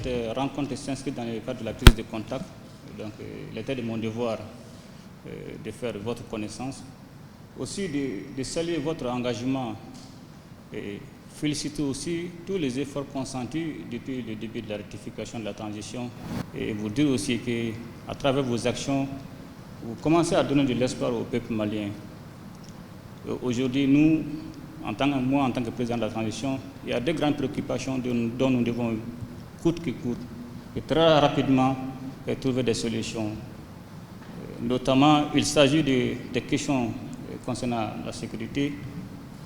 cette rencontre s'inscrit dans le cadre de la prise de contact. Donc, il était de mon devoir de faire votre connaissance. Aussi de saluer votre engagement et féliciter aussi tous les efforts consentis depuis le début de la rectification de la transition et vous dire aussi qu'à travers vos actions, vous commencez à donner de l'espoir au peuple malien. Aujourd'hui, nous, en tant que président de la transition, il y a deux grandes préoccupations dont nous devons, coûte que coûte, et très rapidement trouver des solutions. Notamment, il s'agit des questions concernant la sécurité,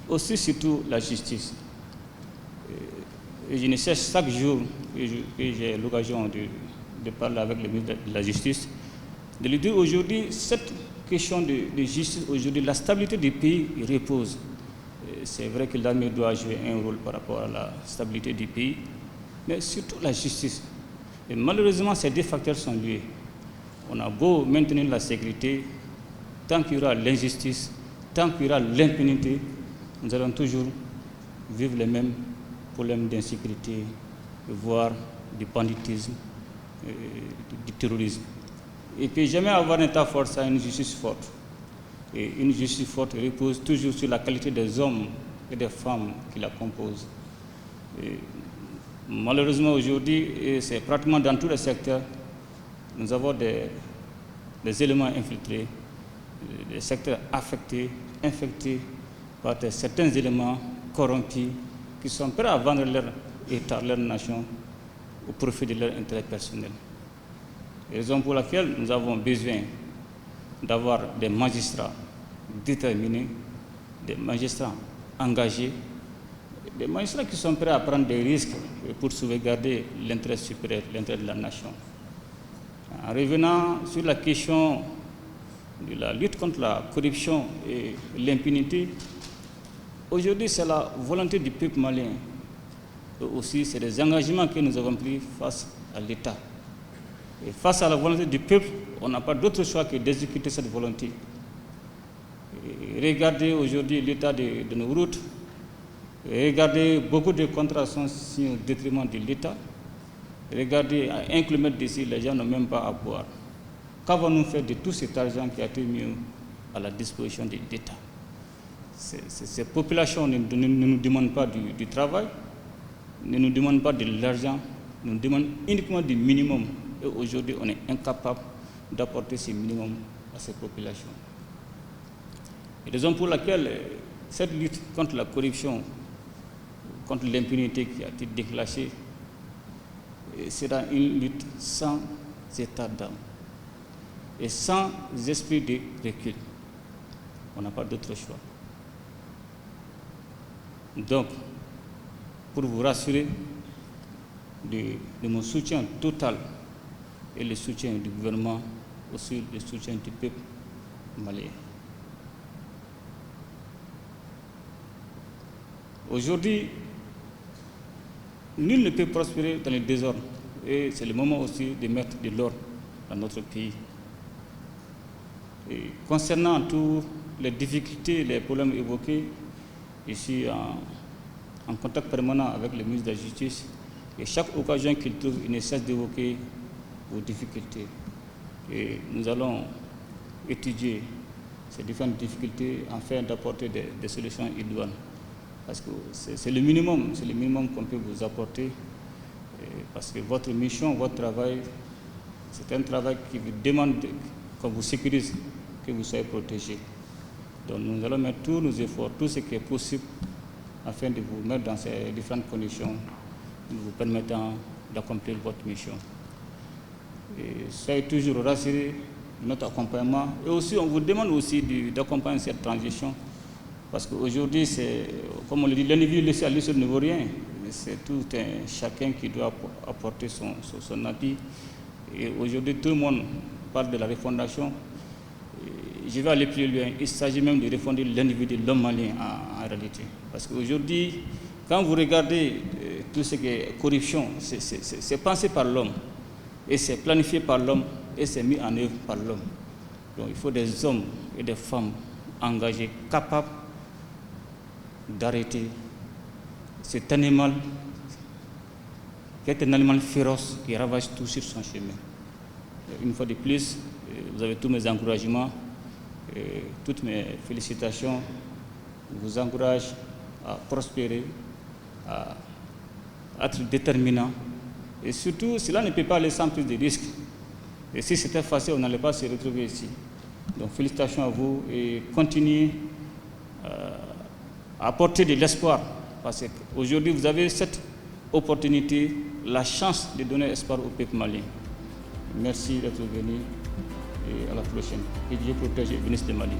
aussi surtout la justice. Et je ne cesse chaque jour que j'ai l'occasion de parler avec le ministre de la Justice, de lui dire aujourd'hui, cette question de justice, aujourd'hui, la stabilité du pays repose. C'est vrai que l'armée doit jouer un rôle par rapport à la stabilité du pays, mais surtout la justice. Et malheureusement, ces deux facteurs sont liés. On a beau maintenir la sécurité, tant qu'il y aura l'injustice, tant qu'il y aura l'impunité, nous allons toujours vivre les mêmes problèmes d'insécurité, voire du banditisme, du terrorisme. Et puis jamais avoir un État fort, ça une justice forte. Et une justice forte repose toujours sur la qualité des hommes et des femmes qui la composent. Et malheureusement aujourd'hui, et c'est pratiquement dans tous les secteurs, nous avons des éléments infiltrés, des secteurs affectés, infectés par certains éléments corrompus qui sont prêts à vendre leur État, leur nation au profit de leur intérêt personnel. Raison pour laquelle nous avons besoin d'avoir des magistrats déterminés, des magistrats engagés, des magistrats qui sont prêts à prendre des risques pour sauvegarder l'intérêt supérieur, l'intérêt de la nation. En revenant sur la question de la lutte contre la corruption et l'impunité, aujourd'hui c'est la volonté du peuple malien. Et aussi c'est des engagements que nous avons pris face à l'État. Et face à la volonté du peuple, on n'a pas d'autre choix que d'exécuter cette volonté. Et regardez aujourd'hui l'état de nos routes, et regardez beaucoup de contrats sont signés au détriment de l'État. Regardez, à 1 kilomètre d'ici, les gens n'ont même pas à boire. Qu'avons-nous fait de tout cet argent qui a été mis à la disposition de l'État? Ces populations ne nous demandent pas du travail, ne nous demandent pas de l'argent, nous demandent uniquement du minimum. Et aujourd'hui, on est incapable d'apporter ce minimum à ces populations. Et raison pour laquelle cette lutte contre la corruption, contre l'impunité qui a été déclenchée, sera une lutte sans état d'âme et sans esprit de recul. On n'a pas d'autre choix. Donc, pour vous rassurer de mon soutien total et le soutien du gouvernement, aussi le soutien du peuple malien. Aujourd'hui, nul ne peut prospérer dans le désordre et c'est le moment aussi de mettre de l'ordre dans notre pays. Et concernant toutes les difficultés, les problèmes évoqués, je suis en contact permanent avec le ministre de la Justice et chaque occasion qu'il trouve, il ne cesse d'évoquer vos difficultés. Et nous allons étudier ces différentes difficultés afin d'apporter des solutions idoines. Parce que c'est le minimum qu'on peut vous apporter, parce que votre mission, votre travail, c'est un travail qui vous demande qu'on vous sécurise, que vous soyez protégé. Donc nous allons mettre tous nos efforts, tout ce qui est possible, afin de vous mettre dans ces différentes conditions, vous permettant d'accomplir votre mission. Et soyez toujours rassurés de notre accompagnement. Et aussi, on vous demande aussi d'accompagner cette transition. Parce qu'aujourd'hui, comme on le dit, l'individu laissé à lui seul ne vaut rien. C'est tout un chacun qui doit apporter son avis. Et aujourd'hui, tout le monde parle de la refondation. Et je vais aller plus loin. Il s'agit même de refonder l'individu, l'homme malien en réalité. Parce qu'aujourd'hui, quand vous regardez tout ce qui est corruption, c'est pensé par l'homme. Et c'est planifié par l'homme. Et c'est mis en œuvre par l'homme. Donc il faut des hommes et des femmes engagés, capables d'arrêter cet animal qui est un animal féroce qui ravage tout sur son chemin. Une fois de plus, vous avez tous mes encouragements, toutes mes félicitations. Je vous encourage à prospérer, à être déterminant. Et surtout, cela ne peut pas aller sans plus de risques. Et si c'était facile, on n'allait pas se retrouver ici. Donc félicitations à vous et continuez à apporter de l'espoir. Parce qu'aujourd'hui, vous avez cette opportunité, la chance de donner espoir au peuple malien. Merci d'être venu et à la prochaine. Et Dieu protège et bénisse le Mali.